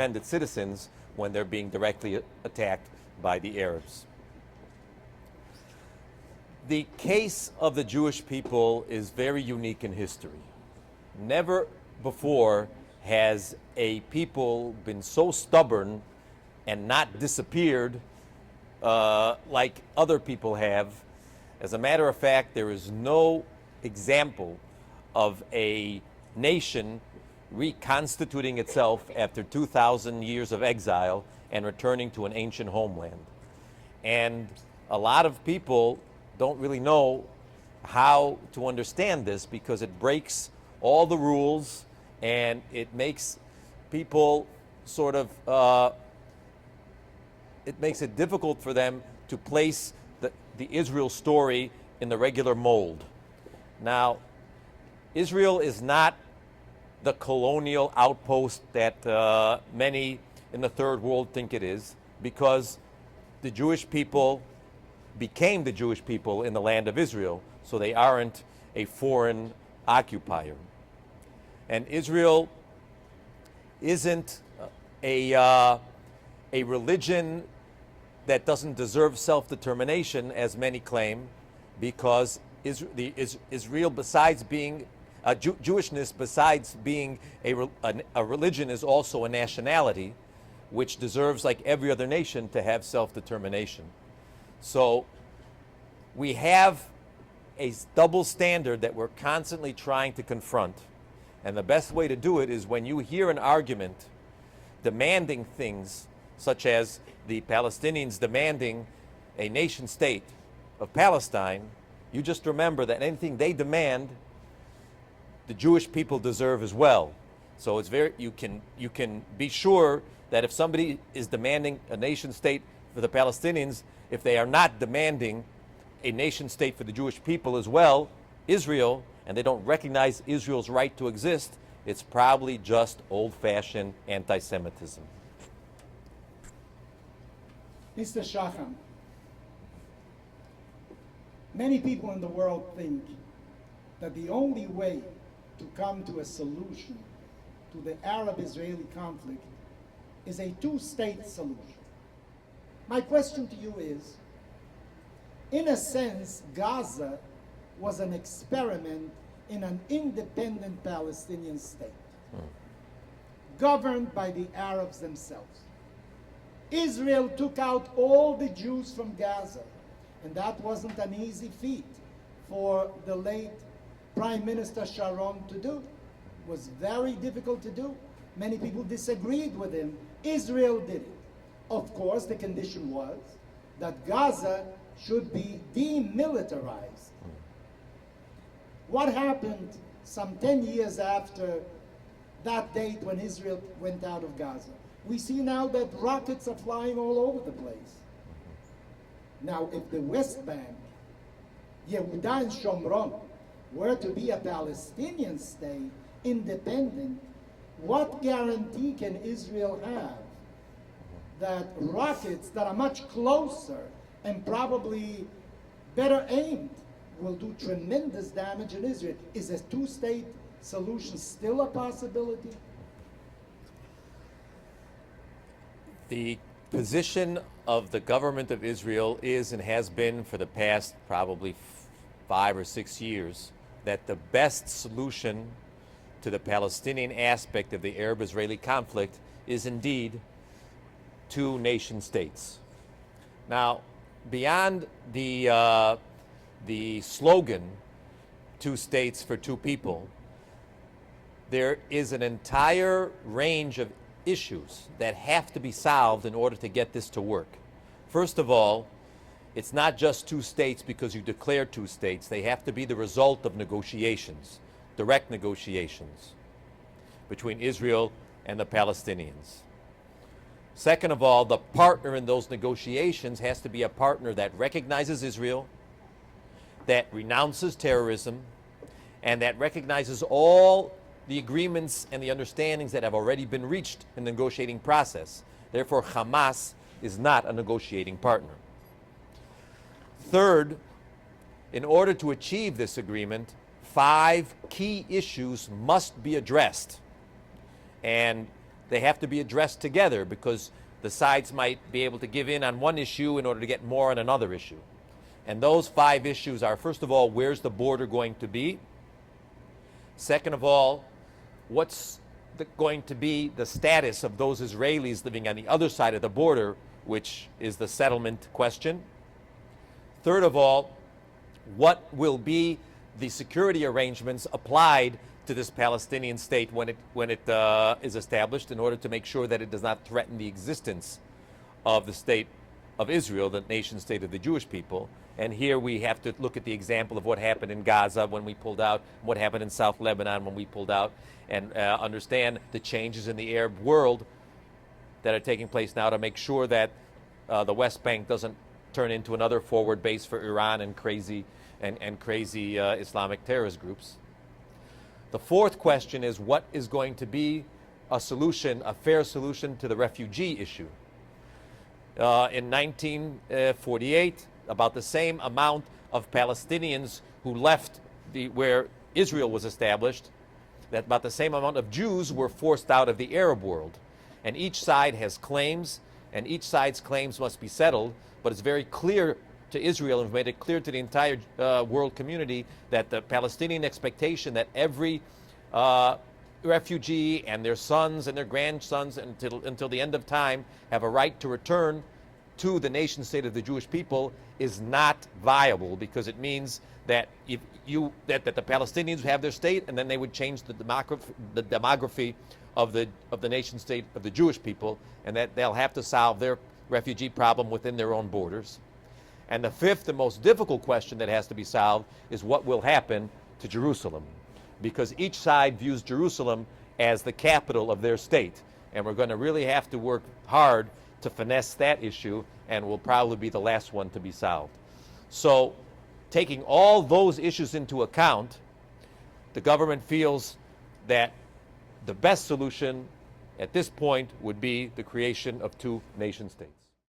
defend its citizens when they're being directly attacked by the Arabs. The case of the Jewish people is very unique in history. Never before has a people been so stubborn and not disappeared like other people have. As a matter of fact, there is no example of a nation reconstituting itself after 2,000 years of exile and returning to an ancient homeland. And a lot of people don't really know how to understand this because it breaks all the rules and it makes people sort of, it makes it difficult for them to place the Israel story in the regular mold. Now, Israel is not the colonial outpost that many in the third world think it is, because the Jewish people became the Jewish people in the land of Israel, so they aren't a foreign occupier. And Israel isn't a religion that doesn't deserve self-determination, as many claim, because Israel, besides being Jewishness, besides being a religion, is also a nationality, which deserves, like every other nation, to have self-determination. So we have a double standard that we're constantly trying to confront. And the best way to do it is when you hear an argument demanding things, such as the Palestinians demanding a nation state of Palestine, you just remember that anything they demand, the Jewish people deserve as well. So it's you can be sure that if somebody is demanding a nation state for the Palestinians, if they are not demanding a nation state for the Jewish people as well, Israel, and they don't recognize Israel's right to exist, it's probably just old-fashioned anti-Semitism. Mr. Shaham, many people in the world think that the only way to come to a solution to the Arab-Israeli conflict is a two-state solution. My question to you is, in a sense, Gaza was an experiment in an independent Palestinian state, governed by the Arabs themselves. Israel took out all the Jews from Gaza, and that wasn't an easy feat for the late Prime Minister Sharon to do. It was very difficult to do. Many people disagreed with him. Israel did it. Of course, the condition was that Gaza should be demilitarized. What happened some 10 years after that date when Israel went out of Gaza? We see now that rockets are flying all over the place. Now, if the West Bank, Yehuda and Shomron, were to be a Palestinian state, independent, what guarantee can Israel have that rockets that are much closer and probably better aimed will do tremendous damage in Israel? Is a two-state solution still a possibility? The position of the government of Israel is and has been for the past probably 5 or 6 years that the best solution to the Palestinian aspect of the Arab-Israeli conflict is indeed two nation states. Now, beyond the slogan, two states for two people, there is an entire range of issues that have to be solved in order to get this to work. First of all, it's not just two states because you declare two states. They have to be the result of negotiations, direct negotiations between Israel and the Palestinians. Second of all, the partner in those negotiations has to be a partner that recognizes Israel, that renounces terrorism, and that recognizes all the agreements and the understandings that have already been reached in the negotiating process. Therefore, Hamas is not a negotiating partner. Third, in order to achieve this agreement, 5 key issues must be addressed. And they have to be addressed together because the sides might be able to give in on one issue in order to get more on another issue. And those 5 issues are, first of all, where's the border going to be? Second of all, what's going to be the status of those Israelis living on the other side of the border, which is the settlement question? Third of all, what will be the security arrangements applied to this Palestinian state when it is established in order to make sure that it does not threaten the existence of the state of Israel, the nation state of the Jewish people? And here we have to look at the example of what happened in Gaza when we pulled out, what happened in South Lebanon when we pulled out, and understand the changes in the Arab world that are taking place now to make sure that the West Bank doesn't turn into another forward base for Iran and crazy Islamic terrorist groups. The fourth question is, what is going to be a solution, a fair solution to the refugee issue? In 1948, about the same amount of Palestinians who left where Israel was established, that about the same amount of Jews were forced out of the Arab world. And each side has claims, and each side's claims must be settled, but it's very clear to Israel, and made it clear to the entire world community, that the Palestinian expectation that every refugee and their sons and their grandsons until the end of time have a right to return to the nation state of the Jewish people is not viable, because it means that that the Palestinians have their state, and then they would change the demography of the nation state of the Jewish people, and that they'll have to solve their refugee problem within their own borders. And the fifth and most difficult question that has to be solved is what will happen to Jerusalem, because each side views Jerusalem as the capital of their state, and we're going to really have to work hard to finesse that issue, and will probably be the last one to be solved. So, taking all those issues into account, the government feels that the best solution at this point would be the creation of 2 nation states.